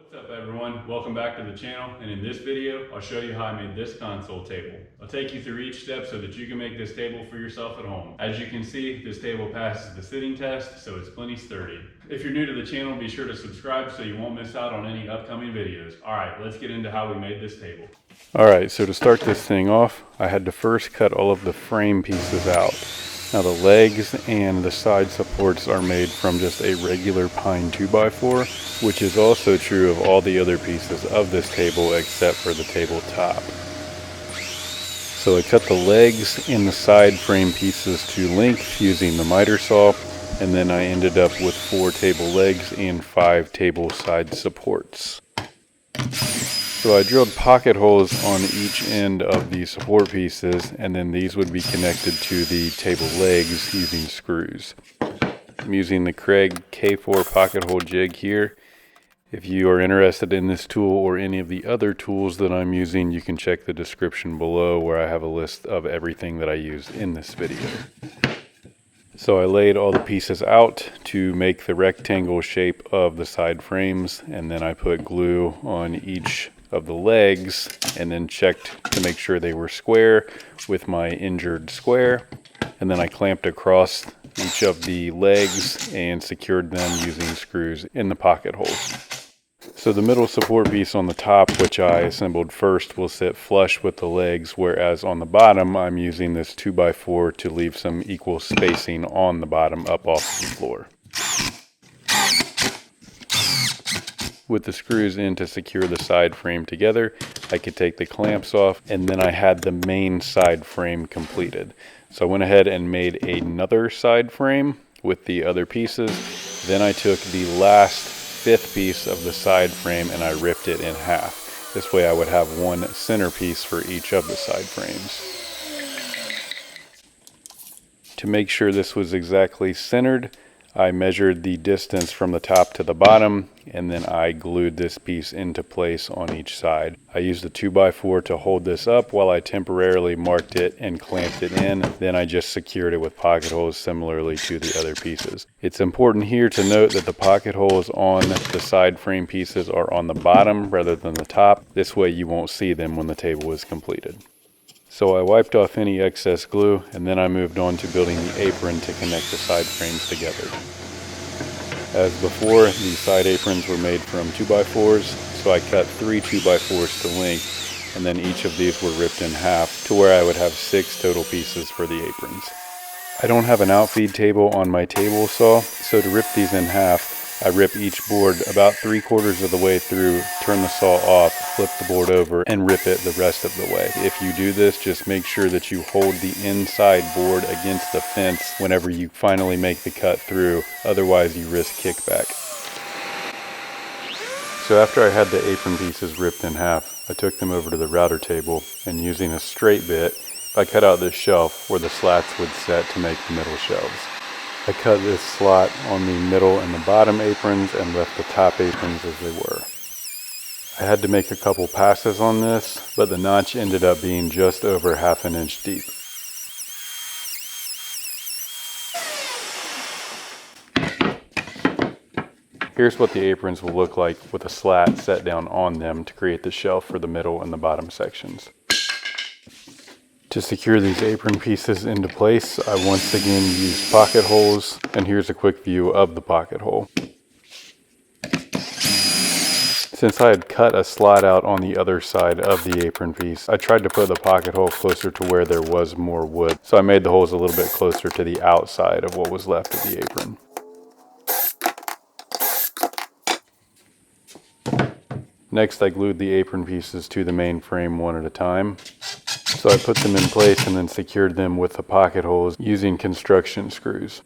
What's up everyone, welcome back to the channel, and in this video I'll show you how I made this console table. I'll take you through each step so that you can make this table for yourself at home. As you can see, this table passes the sitting test, so it's plenty sturdy. If you're new to the channel, be sure to subscribe so you won't miss out on any upcoming videos. Alright, let's get into how we made this table. Alright, so to start this thing off, I had to first cut all of the frame pieces out. Now the legs and the side supports are made from just a regular pine 2x4, which is also true of all the other pieces of this table except for the tabletop. So I cut the legs and the side frame pieces to length using the miter saw, and then I ended up with 4 table legs and 5 table side supports. So I drilled pocket holes on each end of the support pieces, and then these would be connected to the table legs using screws. I'm using the Craig K4 pocket hole jig here. If you are interested in this tool or any of the other tools that I'm using, you can check the description below where I have a list of everything that I used in this video. So I laid all the pieces out to make the rectangle shape of the side frames, and then I put glue on each of the legs and then checked to make sure they were square with my injured square, and then I clamped across each of the legs and secured them using screws in the pocket holes. So the middle support piece on the top, which I assembled first, will sit flush with the legs, whereas on the bottom I'm using this 2x4 to leave some equal spacing on the bottom up off the floor. With the screws in to secure the side frame together, I could take the clamps off, and then I had the main side frame completed. So I went ahead and made another side frame with the other pieces. Then I took the last 5th piece of the side frame and I ripped it in half. This way I would have one center piece for each of the side frames. To make sure this was exactly centered, I measured the distance from the top to the bottom, and then I glued this piece into place on each side. I used a 2x4 to hold this up while I temporarily marked it and clamped it in. Then I just secured it with pocket holes similarly to the other pieces. It's important here to note that the pocket holes on the side frame pieces are on the bottom rather than the top. This way you won't see them when the table is completed. So I wiped off any excess glue, and then I moved on to building the apron to connect the side frames together. As before, the side aprons were made from 2x4s, so I cut 3 2x4s to length, and then each of these were ripped in half to where I would have 6 total pieces for the aprons. I don't have an outfeed table on my table saw, so to rip these in half, I rip each board about 3/4 of the way through, turn the saw off, flip the board over, and rip it the rest of the way. If you do this, just make sure that you hold the inside board against the fence whenever you finally make the cut through, otherwise you risk kickback. So after I had the apron pieces ripped in half, I took them over to the router table, and using a straight bit, I cut out this shelf where the slats would set to make the middle shelves. I cut this slot on the middle and the bottom aprons and left the top aprons as they were. I had to make a couple passes on this, but the notch ended up being just over 1/2 inch deep. Here's what the aprons will look like with a slat set down on them to create the shelf for the middle and the bottom sections. To secure these apron pieces into place, I once again used pocket holes, and here's a quick view of the pocket hole. Since I had cut a slot out on the other side of the apron piece, I tried to put the pocket hole closer to where there was more wood, so I made the holes a little bit closer to the outside of what was left of the apron. Next, I glued the apron pieces to the main frame one at a time. So I put them in place and then secured them with the pocket holes using construction screws.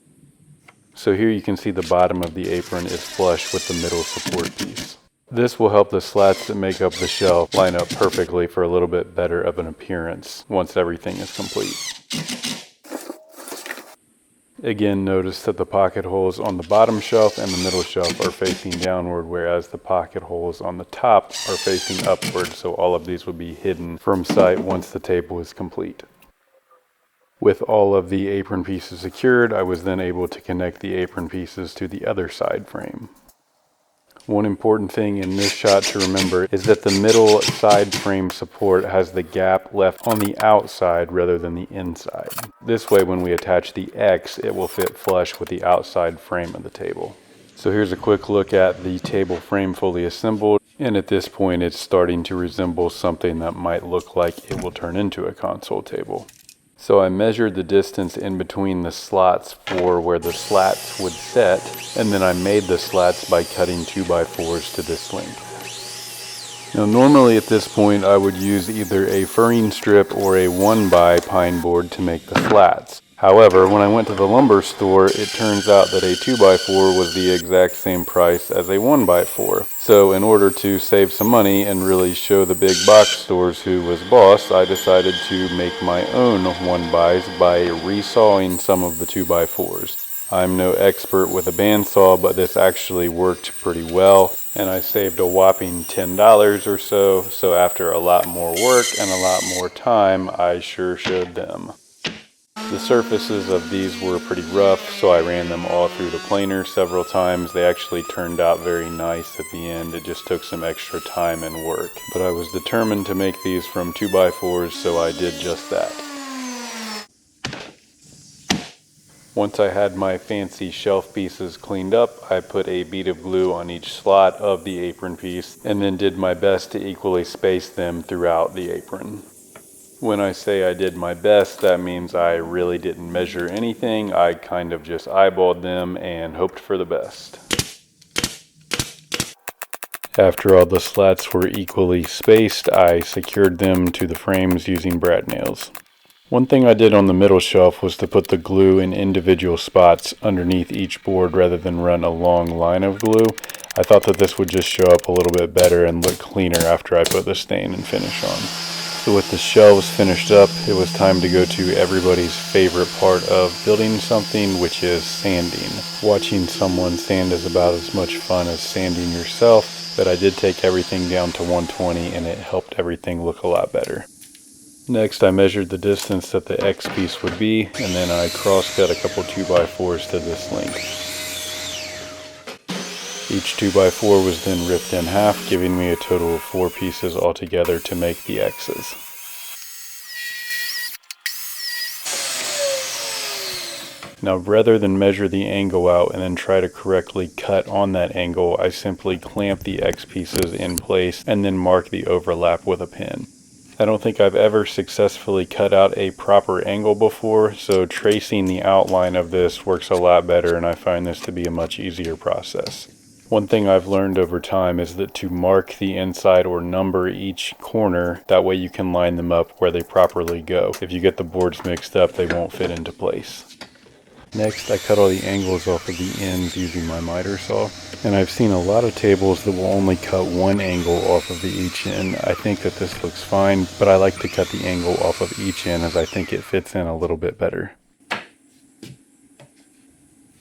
So here you can see the bottom of the apron is flush with the middle support piece. This will help the slats that make up the shelf line up perfectly for a little bit better of an appearance once everything is complete. Again, notice that the pocket holes on the bottom shelf and the middle shelf are facing downward, whereas the pocket holes on the top are facing upward, so all of these would be hidden from sight once the table is complete. With all of the apron pieces secured, I was then able to connect the apron pieces to the other side frame. One important thing in this shot to remember is that the middle side frame support has the gap left on the outside rather than the inside. This way, when we attach the X, it will fit flush with the outside frame of the table. So here's a quick look at the table frame fully assembled, and at this point it's starting to resemble something that might look like it will turn into a console table. So I measured the distance in between the slots for where the slats would set, and then I made the slats by cutting 2x4s to this length. Now normally at this point I would use either a furring strip or a 1x pine board to make the slats. However, when I went to the lumber store, it turns out that a 2x4 was the exact same price as a 1x4. So in order to save some money and really show the big box stores who was boss, I decided to make my own 1xs by resawing some of the 2x4s. I'm no expert with a bandsaw, but this actually worked pretty well, and I saved a whopping $10 or so. So after a lot more work and a lot more time, I sure showed them. The surfaces of these were pretty rough, so I ran them all through the planer several times. They actually turned out very nice at the end. It just took some extra time and work. But I was determined to make these from 2x4s, so I did just that. Once I had my fancy shelf pieces cleaned up, I put a bead of glue on each slot of the apron piece, and then did my best to equally space them throughout the apron. When I say I did my best, that means I really didn't measure anything. I kind of just eyeballed them and hoped for the best. After all the slats were equally spaced, I secured them to the frames using brad nails. One thing I did on the middle shelf was to put the glue in individual spots underneath each board rather than run a long line of glue. I thought that this would just show up a little bit better and look cleaner after I put the stain and finish on. So with the shelves finished up, it was time to go to everybody's favorite part of building something, which is sanding. Watching someone sand is about as much fun as sanding yourself, but I did take everything down to 120 and it helped everything look a lot better. Next, I measured the distance that the X piece would be, and then I cross-cut a couple 2x4s to this length. Each 2x4 was then ripped in half, giving me a total of 4 pieces altogether to make the X's. Now, rather than measure the angle out and then try to correctly cut on that angle, I simply clamp the X pieces in place and then mark the overlap with a pin. I don't think I've ever successfully cut out a proper angle before, so tracing the outline of this works a lot better, and I find this to be a much easier process. One thing I've learned over time is that to mark the inside or number each corner, that way you can line them up where they properly go. If you get the boards mixed up, they won't fit into place. Next, I cut all the angles off of the ends using my miter saw. And I've seen a lot of tables that will only cut one angle off of each end. I think that this looks fine, but I like to cut the angle off of each end as I think it fits in a little bit better.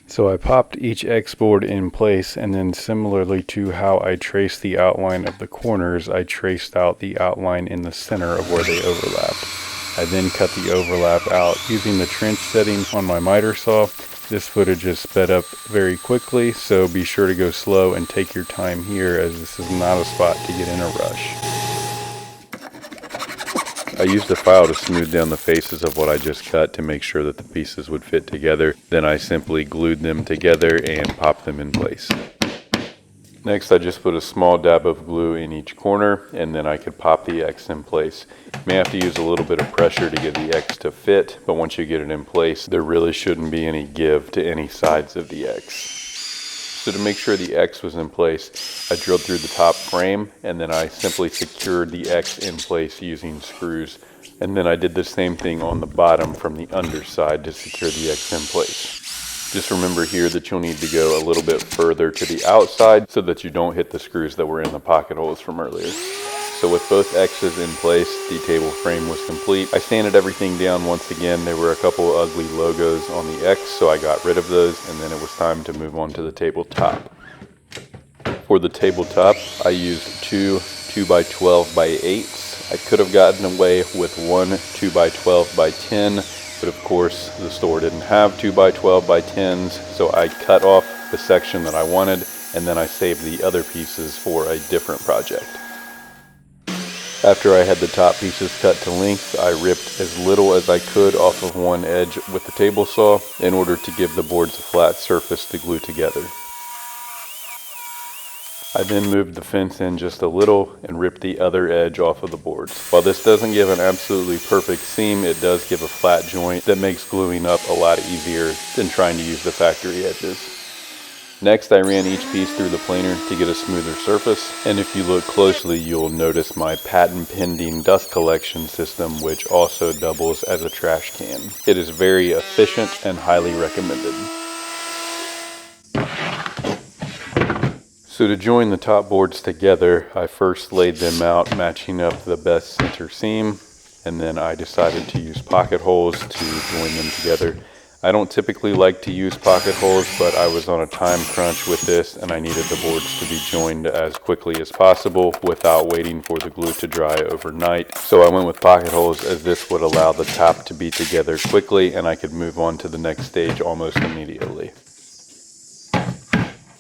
So I popped each X board in place, and then similarly to how I traced the outline of the corners, I traced out the outline in the center of where they overlapped. I then cut the overlap out using the trench setting on my miter saw. This footage is sped up very quickly, so be sure to go slow and take your time here, as this is not a spot to get in a rush. I used a file to smooth down the faces of what I just cut to make sure that the pieces would fit together. Then I simply glued them together and popped them in place. Next, I just put a small dab of glue in each corner, and then I could pop the X in place. You may have to use a little bit of pressure to get the X to fit, but once you get it in place, there really shouldn't be any give to any sides of the X. So to make sure the X was in place, I drilled through the top frame, and then I simply secured the X in place using screws. And then I did the same thing on the bottom from the underside to secure the X in place. Just remember here that you'll need to go a little bit further to the outside so that you don't hit the screws that were in the pocket holes from earlier. So with both X's in place, the table frame was complete. I sanded everything down once again. There were a couple ugly logos on the X, so I got rid of those, and then it was time to move on to the tabletop. For the tabletop, I used two 2x12x8s. I could have gotten away with one 2x12x10, but of course the store didn't have 2x12x10s, so I cut off the section that I wanted and then I saved the other pieces for a different project. After I had the top pieces cut to length, I ripped as little as I could off of one edge with the table saw in order to give the boards a flat surface to glue together. I then moved the fence in just a little and ripped the other edge off of the boards. While this doesn't give an absolutely perfect seam, it does give a flat joint that makes gluing up a lot easier than trying to use the factory edges. Next, I ran each piece through the planer to get a smoother surface, and if you look closely, you'll notice my patent pending dust collection system, which also doubles as a trash can. It is very efficient and highly recommended. So to join the top boards together, I first laid them out matching up the best center seam, and then I decided to use pocket holes to join them together. I don't typically like to use pocket holes, but I was on a time crunch with this and I needed the boards to be joined as quickly as possible without waiting for the glue to dry overnight. So I went with pocket holes, as this would allow the top to be together quickly and I could move on to the next stage almost immediately.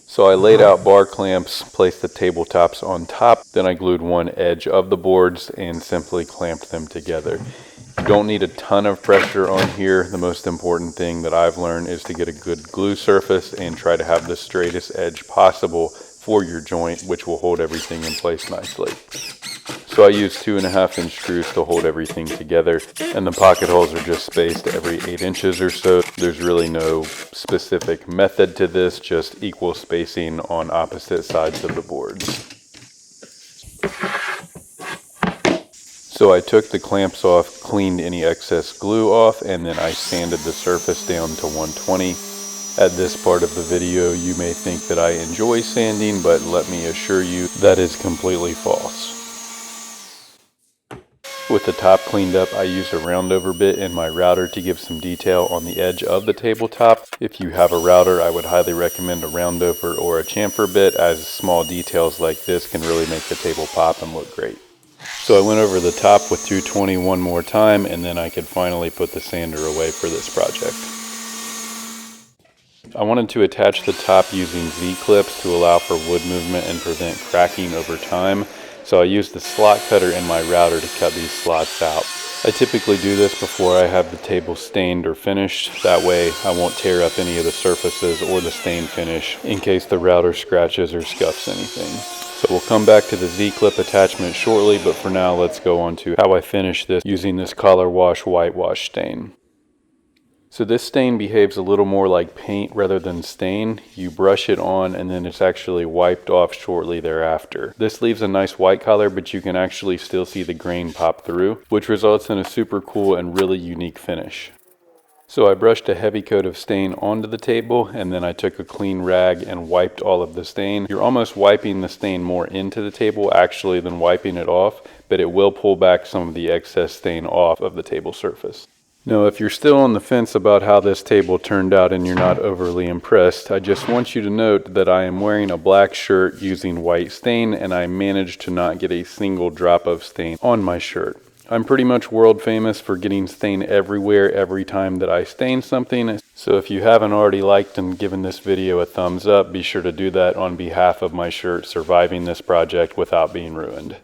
So I laid out bar clamps, placed the tabletops on top, then I glued one edge of the boards and simply clamped them together. You don't need a ton of pressure on here. The most important thing that I've learned is to get a good glue surface and try to have the straightest edge possible for your joint, which will hold everything in place nicely. So I used 2.5-inch screws to hold everything together, and the pocket holes are just spaced every 8 inches or so. There's really no specific method to this, just equal spacing on opposite sides of the boards. So I took the clamps off, cleaned any excess glue off, and then I sanded the surface down to 120. At this part of the video, you may think that I enjoy sanding, but let me assure you that is completely false. With the top cleaned up, I used a roundover bit in my router to give some detail on the edge of the tabletop. If you have a router, I would highly recommend a roundover or a chamfer bit, as small details like this can really make the table pop and look great. So I went over the top with 220 one more time, and then I could finally put the sander away for this project. I wanted to attach the top using Z-clips to allow for wood movement and prevent cracking over time. So I used the slot cutter in my router to cut these slots out. I typically do this before I have the table stained or finished. That way I won't tear up any of the surfaces or the stain finish in case the router scratches or scuffs anything. So we'll come back to the Z-clip attachment shortly, but for now let's go on to how I finish this using this colorwash whitewash stain. So this stain behaves a little more like paint rather than stain. You brush it on and then it's actually wiped off shortly thereafter. This leaves a nice white color, but you can actually still see the grain pop through, which results in a super cool and really unique finish. So I brushed a heavy coat of stain onto the table, and then I took a clean rag and wiped all of the stain. You're almost wiping the stain more into the table actually than wiping it off, but it will pull back some of the excess stain off of the table surface. Now, if you're still on the fence about how this table turned out and you're not overly impressed, I just want you to note that I am wearing a black shirt using white stain, and I managed to not get a single drop of stain on my shirt. I'm pretty much world famous for getting stain everywhere every time that I stain something, so if you haven't already liked and given this video a thumbs up, be sure to do that on behalf of my shirt surviving this project without being ruined.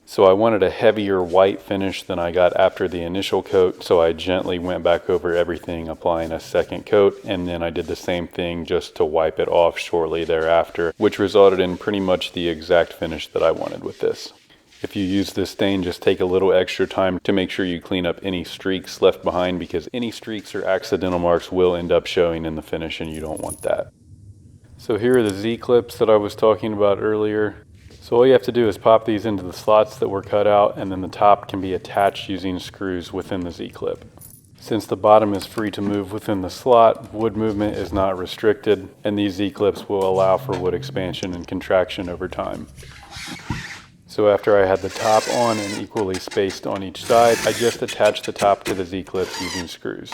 So I wanted a heavier white finish than I got after the initial coat, so I gently went back over everything, applying a second coat, and then I did the same thing just to wipe it off shortly thereafter, which resulted in pretty much the exact finish that I wanted with this. If you use this stain, just take a little extra time to make sure you clean up any streaks left behind, because any streaks or accidental marks will end up showing in the finish and you don't want that. So here are the Z-clips that I was talking about earlier. So all you have to do is pop these into the slots that were cut out, and then the top can be attached using screws within the Z-clip. Since the bottom is free to move within the slot, wood movement is not restricted, and these Z-clips will allow for wood expansion and contraction over time. So after I had the top on and equally spaced on each side, I just attached the top to the Z-clips using screws.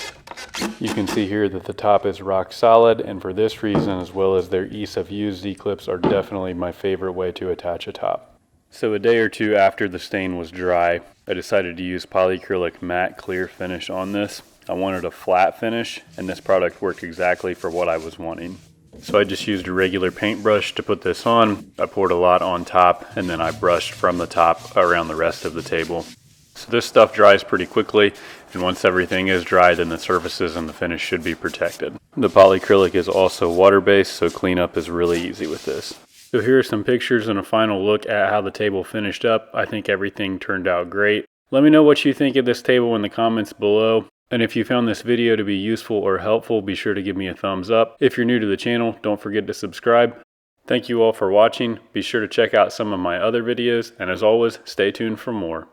You can see here that the top is rock solid, and for this reason, as well as their ease of use, Z-clips are definitely my favorite way to attach a top. So a day or two after the stain was dry, I decided to use polycrylic matte clear finish on this. I wanted a flat finish, and this product worked exactly for what I was wanting. So I just used a regular paintbrush to put this on. I poured a lot on top and then I brushed from the top around the rest of the table. So this stuff dries pretty quickly, and once everything is dry, then the surfaces and the finish should be protected. The polycrylic is also water-based, so cleanup is really easy with this. So here are some pictures and a final look at how the table finished up. I think everything turned out great. Let me know what you think of this table in the comments below. And if you found this video to be useful or helpful, be sure to give me a thumbs up. If you're new to the channel, don't forget to subscribe. Thank you all for watching. Be sure to check out some of my other videos, and as always, stay tuned for more.